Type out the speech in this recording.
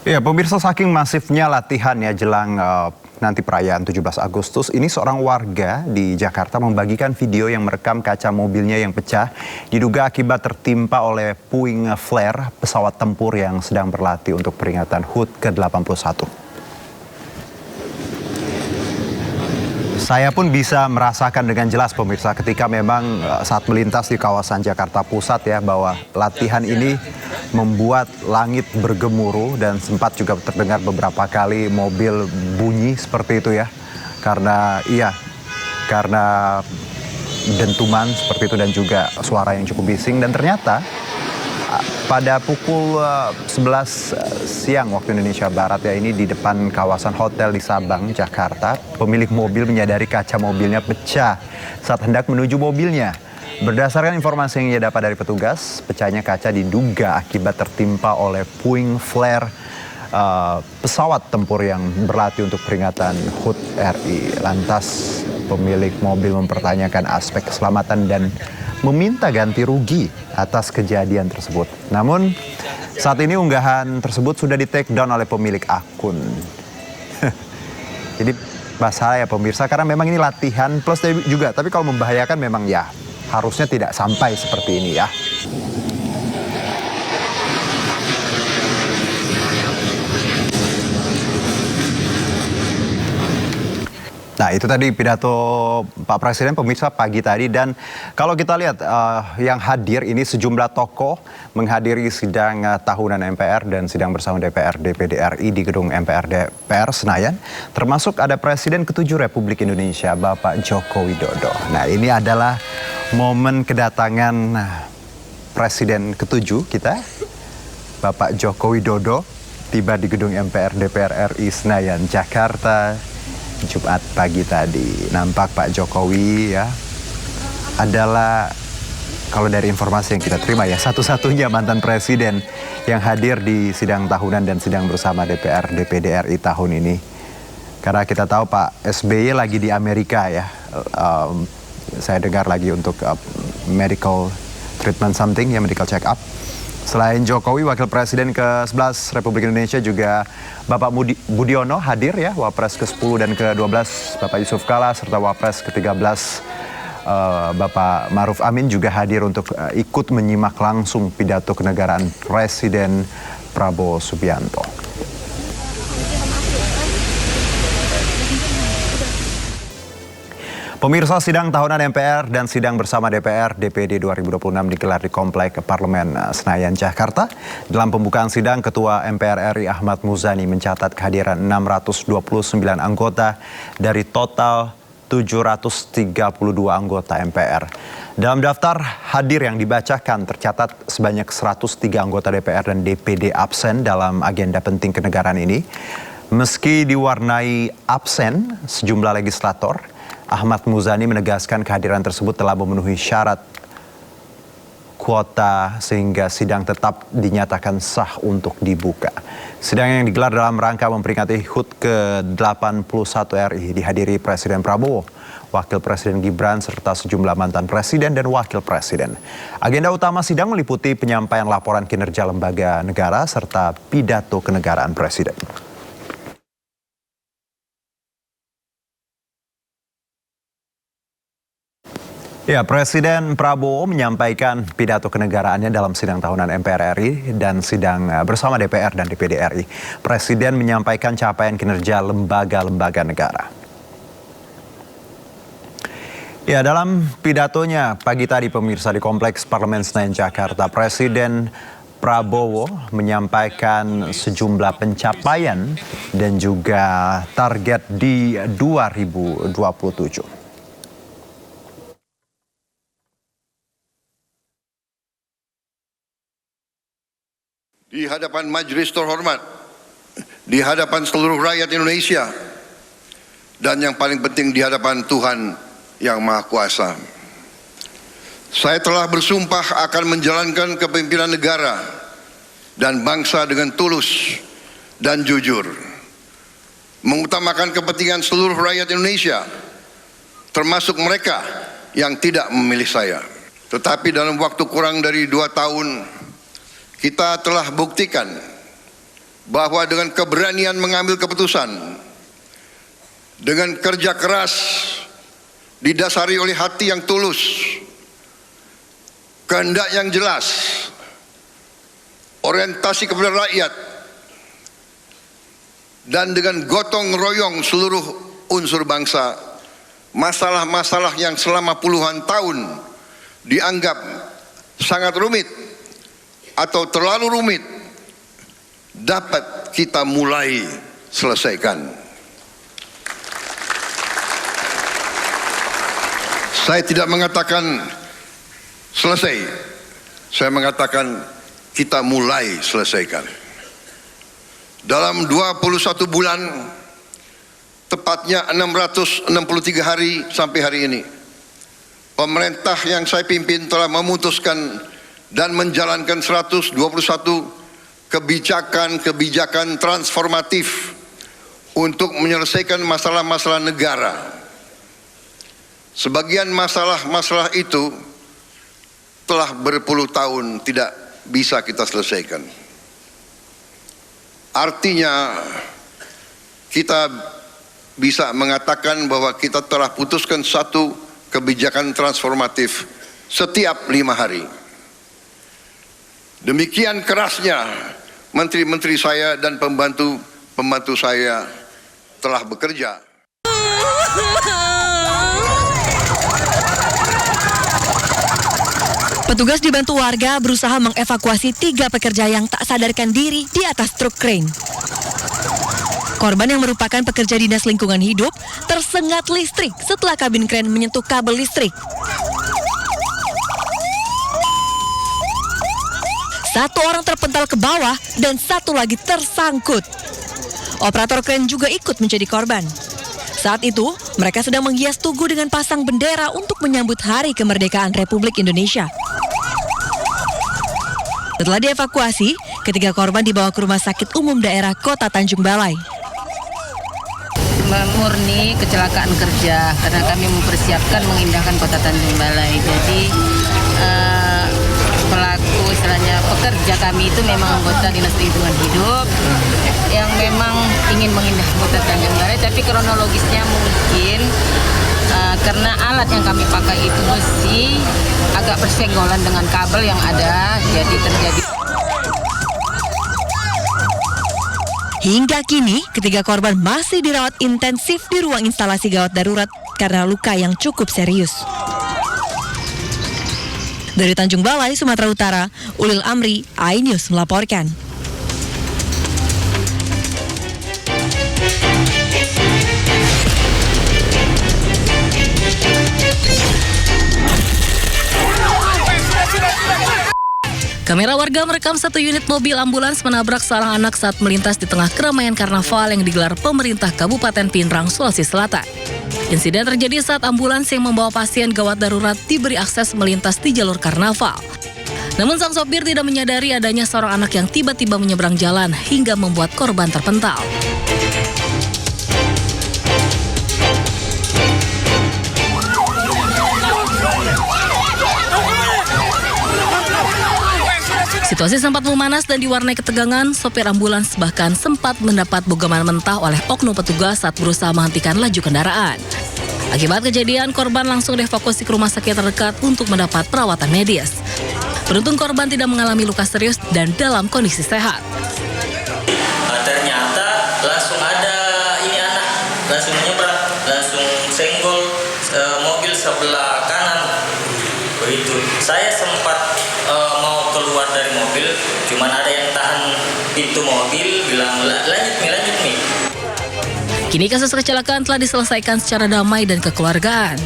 Ya, pemirsa, saking masifnya latihan ya jelang nanti perayaan 17 Agustus, ini seorang warga di Jakarta membagikan video yang merekam kaca mobilnya yang pecah, diduga akibat tertimpa oleh puing flare pesawat tempur yang sedang berlatih untuk peringatan HUT ke-81. Saya pun bisa merasakan dengan jelas pemirsa ketika memang saat melintas di kawasan Jakarta Pusat ya, bahwa latihan ini membuat langit bergemuruh dan sempat juga terdengar beberapa kali mobil bunyi seperti itu ya. Karena dentuman seperti itu dan juga suara yang cukup bising, dan ternyata pada pukul 11 siang waktu Indonesia Barat ya, ini di depan kawasan hotel di Sabang, Jakarta, pemilik mobil menyadari kaca mobilnya pecah saat hendak menuju mobilnya. Berdasarkan informasi yang ia dapat dari petugas, pecahnya kaca diduga akibat tertimpa oleh puing flare pesawat tempur yang berlatih untuk peringatan HUT RI. Lantas pemilik mobil mempertanyakan aspek keselamatan dan meminta ganti rugi atas kejadian tersebut. Namun saat ini unggahan tersebut sudah di-take down oleh pemilik akun. Jadi bahasa ya pemirsa, karena memang ini latihan plus juga, tapi kalau membahayakan memang ya harusnya tidak sampai seperti ini ya. Nah, itu tadi pidato Pak Presiden pemirsa pagi tadi, dan kalau kita lihat yang hadir ini sejumlah tokoh menghadiri sidang tahunan MPR dan sidang bersama DPR DPD RI di gedung MPR DPR Senayan, termasuk ada Presiden ke-7 Republik Indonesia Bapak Joko Widodo. Nah, ini adalah momen kedatangan Presiden ke-7 kita, Bapak Joko Widodo, tiba di gedung MPR DPR RI Senayan, Jakarta, Jumat pagi tadi. Nampak Pak Jokowi ya adalah, kalau dari informasi yang kita terima ya, satu-satunya mantan presiden yang hadir di sidang tahunan dan sidang bersama DPR DPD RI tahun ini. Karena kita tahu Pak SBY lagi di Amerika ya. Saya dengar lagi untuk medical treatment something ya, medical check up. Selain Jokowi, Wakil Presiden ke-11 Republik Indonesia juga Bapak Budiono hadir ya, Wapres ke-10 dan ke-12 Bapak Yusuf Kala, serta Wapres ke-13 Bapak Maruf Amin juga hadir untuk ikut menyimak langsung pidato kenegaraan Presiden Prabowo Subianto. Pemirsa, sidang tahunan MPR dan sidang bersama DPR DPD 2026 digelar di Komplek Parlemen Senayan, Jakarta. Dalam pembukaan sidang, Ketua MPR RI Ahmad Muzani mencatat kehadiran 629 anggota dari total 732 anggota MPR. Dalam daftar hadir yang dibacakan tercatat sebanyak 103 anggota DPR dan DPD absen dalam agenda penting kenegaraan ini. Meski diwarnai absen sejumlah legislator, Ahmad Muzani menegaskan kehadiran tersebut telah memenuhi syarat kuota sehingga sidang tetap dinyatakan sah untuk dibuka. Sidang yang digelar dalam rangka memperingati HUT ke-81 RI dihadiri Presiden Prabowo, Wakil Presiden Gibran, serta sejumlah mantan presiden dan wakil presiden. Agenda utama sidang meliputi penyampaian laporan kinerja lembaga negara serta pidato kenegaraan presiden. Ya, Presiden Prabowo menyampaikan pidato kenegaraannya dalam sidang tahunan MPR RI dan sidang bersama DPR dan DPD RI. Presiden menyampaikan capaian kinerja lembaga-lembaga negara. Ya, dalam pidatonya pagi tadi pemirsa di Kompleks Parlemen Senayan, Jakarta, Presiden Prabowo menyampaikan sejumlah pencapaian dan juga target di 2027. Di hadapan majelis terhormat, di hadapan seluruh rakyat Indonesia, dan yang paling penting di hadapan Tuhan Yang Maha Kuasa. Saya telah bersumpah akan menjalankan kepemimpinan negara dan bangsa dengan tulus dan jujur, mengutamakan kepentingan seluruh rakyat Indonesia, termasuk mereka yang tidak memilih saya. Tetapi dalam waktu kurang dari 2 tahun, kita telah buktikan bahwa dengan keberanian mengambil keputusan, dengan kerja keras didasari oleh hati yang tulus, kehendak yang jelas, orientasi kepada rakyat, dan dengan gotong royong seluruh unsur bangsa, masalah-masalah yang selama puluhan tahun dianggap sangat rumit atau terlalu rumit dapat kita mulai selesaikan. Saya tidak mengatakan selesai, saya mengatakan kita mulai selesaikan. Dalam 21 bulan, tepatnya 663 hari sampai hari ini, pemerintah yang saya pimpin telah memutuskan dan menjalankan 121 kebijakan transformatif untuk menyelesaikan masalah-masalah negara. Sebagian masalah-masalah itu telah berpuluh tahun tidak bisa kita selesaikan. Artinya kita bisa mengatakan bahwa kita telah putuskan satu kebijakan transformatif setiap 5 hari. Demikian kerasnya menteri-menteri saya dan pembantu saya telah bekerja. Petugas dibantu warga berusaha mengevakuasi 3 pekerja yang tak sadarkan diri di atas truk krain. Korban yang merupakan pekerja dinas lingkungan hidup tersengat listrik setelah kabin krain menyentuh kabel listrik. Satu orang terpental ke bawah dan satu lagi tersangkut. Operator krain juga ikut menjadi korban. Saat itu, mereka sedang menghias tugu dengan pasang bendera untuk menyambut Hari Kemerdekaan Republik Indonesia. Setelah dievakuasi, ketiga korban dibawa ke Rumah Sakit Umum Daerah Kota Tanjung Balai. Murni kecelakaan kerja karena kami mempersiapkan mengindahkan Kota Tanjung Balai. Jadi pelaku istilahnya pekerja kami itu memang anggota Dinas Lingkungan Hidup yang memang ingin mengindah Kota Tanjung Balai, tapi kronologisnya mungkin karena alat yang kami pakai itu besi agak bersenggolan dengan kabel yang ada, jadi terjadi. Hingga kini, ketiga korban masih dirawat intensif di ruang instalasi gawat darurat karena luka yang cukup serius. Dari Tanjung Balai, Sumatera Utara, Ulil Amri, iNews melaporkan. Kamera warga merekam satu unit mobil ambulans menabrak seorang anak saat melintas di tengah keramaian karnaval yang digelar pemerintah Kabupaten Pinrang, Sulawesi Selatan. Insiden terjadi saat ambulans yang membawa pasien gawat darurat diberi akses melintas di jalur karnaval. Namun sang sopir tidak menyadari adanya seorang anak yang tiba-tiba menyeberang jalan hingga membuat korban terpental. Situasi sempat memanas dan diwarnai ketegangan. Sopir ambulans bahkan sempat mendapat bogaman mentah oleh oknum petugas saat berusaha menghentikan laju kendaraan. Akibat kejadian, korban langsung dievakuasi ke rumah sakit terdekat untuk mendapat perawatan medis. Beruntung korban tidak mengalami luka serius dan dalam kondisi sehat. Ternyata langsung ada anak langsung menyeberang, langsung senggol mobil sebelah kanan. Begitu. Saya sempat mau keluar dari mobil, cuman ada yang tahan pintu mobil, bilang lanjut nih. Kini kasus kecelakaan telah diselesaikan secara damai dan kekeluargaan.